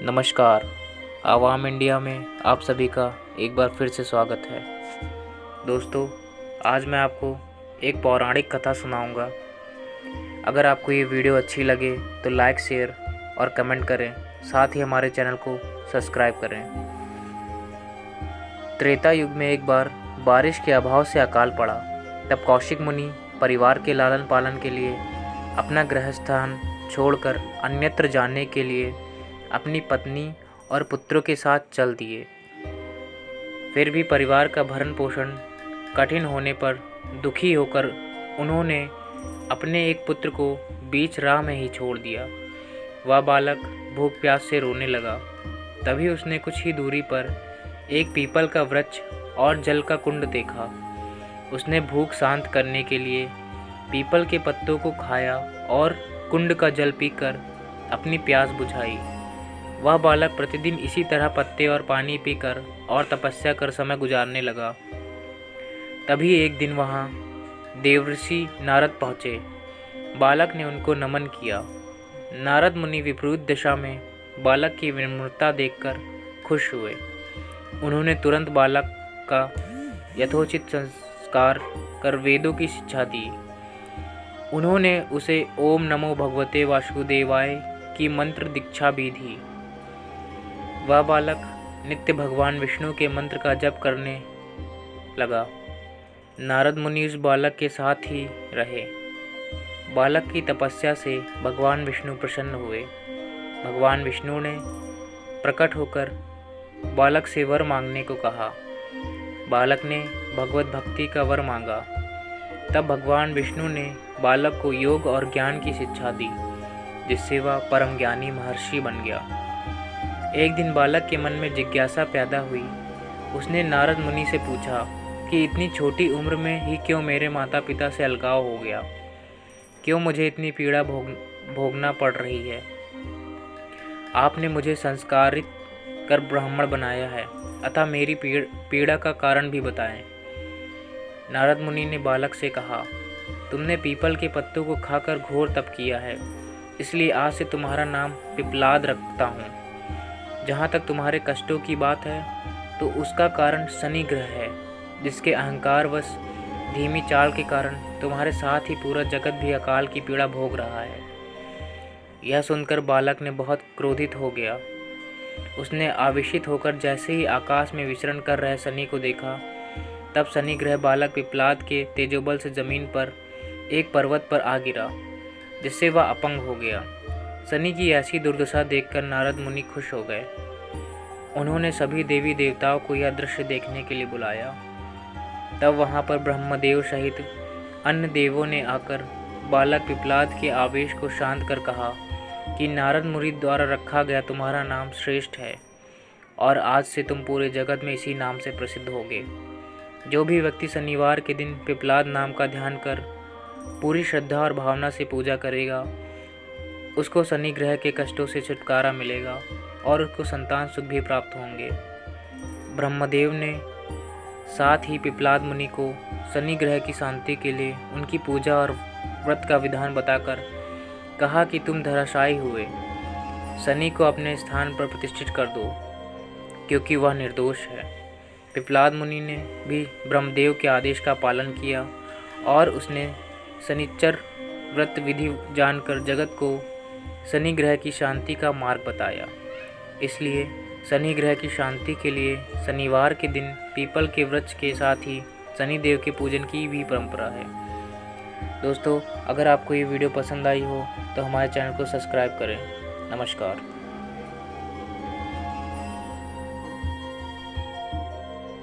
नमस्कार। आवाम इंडिया में आप सभी का एक बार फिर से स्वागत है। दोस्तों, आज मैं आपको एक पौराणिक कथा सुनाऊंगा। अगर आपको ये वीडियो अच्छी लगे तो लाइक, शेयर और कमेंट करें। साथ ही हमारे चैनल को सब्सक्राइब करें। त्रेता युग में एक बार बारिश के अभाव से अकाल पड़ा। तब कौशिक मुनि परिवार के लालन पालन के लिए अपना गृहस्थान छोड़कर अन्यत्र जाने के लिए अपनी पत्नी और पुत्रों के साथ चल दिए। फिर भी परिवार का भरण पोषण कठिन होने पर दुखी होकर उन्होंने अपने एक पुत्र को बीच राह में ही छोड़ दिया। वह बालक भूख प्यास से रोने लगा। तभी उसने कुछ ही दूरी पर एक पीपल का वृक्ष और जल का कुंड देखा। उसने भूख शांत करने के लिए पीपल के पत्तों को खाया और कुंड का जल पीकर अपनी प्यास बुझाई। वह बालक प्रतिदिन इसी तरह पत्ते और पानी पीकर और तपस्या कर समय गुजारने लगा। तभी एक दिन वहाँ देवर्षि नारद पहुँचे। बालक ने उनको नमन किया। नारद मुनि विपरीत दिशा में बालक की विनम्रता देखकर खुश हुए। उन्होंने तुरंत बालक का यथोचित संस्कार कर वेदों की शिक्षा दी। उन्होंने उसे ओम नमो भगवते वासुदेवाय की मंत्र दीक्षा भी दी। वह बालक नित्य भगवान विष्णु के मंत्र का जप करने लगा। नारद मुनि उस बालक के साथ ही रहे। बालक की तपस्या से भगवान विष्णु प्रसन्न हुए। भगवान विष्णु ने प्रकट होकर बालक से वर मांगने को कहा। बालक ने भगवत भक्ति का वर मांगा। तब भगवान विष्णु ने बालक को योग और ज्ञान की शिक्षा दी, जिससे वह परम ज्ञानी महर्षि बन गया। एक दिन बालक के मन में जिज्ञासा पैदा हुई। उसने नारद मुनि से पूछा कि इतनी छोटी उम्र में ही क्यों मेरे माता पिता से अलगाव हो गया? क्यों मुझे इतनी पीड़ा भोगना पड़ रही है? आपने मुझे संस्कारित कर ब्राह्मण बनाया है, अतः मेरी पीड़ा का कारण भी बताएं। नारद मुनि ने बालक से कहा, तुमने पीपल के पत्तों को खाकर घोर तप किया है, इसलिए आज से तुम्हारा नाम पिपलाद रखता हूँ। जहाँ तक तुम्हारे कष्टों की बात है तो उसका कारण शनि ग्रह है, जिसके अहंकारवश धीमी चाल के कारण तुम्हारे साथ ही पूरा जगत भी अकाल की पीड़ा भोग रहा है। यह सुनकर बालक ने बहुत क्रोधित हो गया। उसने आवेशित होकर जैसे ही आकाश में विचरण कर रहे शनि को देखा, तब शनि ग्रह बालक पिपलाद के तेजोबल से जमीन पर एक पर्वत पर आ गिरा, जिससे वह अपंग हो गया। शनि की ऐसी दुर्दशा देखकर नारद मुनि खुश हो गए। उन्होंने सभी देवी देवताओं को यह दृश्य देखने के लिए बुलाया। तब वहाँ पर ब्रह्मदेव सहित अन्य देवों ने आकर बालक पिपलाद के आवेश को शांत कर कहा कि नारद मुनि द्वारा रखा गया तुम्हारा नाम श्रेष्ठ है और आज से तुम पूरे जगत में इसी नाम से प्रसिद्ध होगे। जो भी व्यक्ति शनिवार के दिन पिपलाद नाम का ध्यान कर पूरी श्रद्धा और भावना से पूजा करेगा, उसको शनि ग्रह के कष्टों से छुटकारा मिलेगा और उसको संतान सुख भी प्राप्त होंगे। ब्रह्मदेव ने साथ ही पिपलाद मुनि को शनि ग्रह की शांति के लिए उनकी पूजा और व्रत का विधान बताकर कहा कि तुम धराशायी हुए शनि को अपने स्थान पर प्रतिष्ठित कर दो, क्योंकि वह निर्दोष है। पिपलाद मुनि ने भी ब्रह्मदेव के आदेश का पालन किया और उसने शनिचर व्रत विधि जानकर जगत को शनि ग्रह की शांति का मार्ग बताया। इसलिए शनि ग्रह की शांति के लिए शनिवार के दिन पीपल के वृक्ष के साथ ही शनि देव के पूजन की भी परंपरा है। दोस्तों, अगर आपको ये वीडियो पसंद आई हो तो हमारे चैनल को सब्सक्राइब करें। नमस्कार।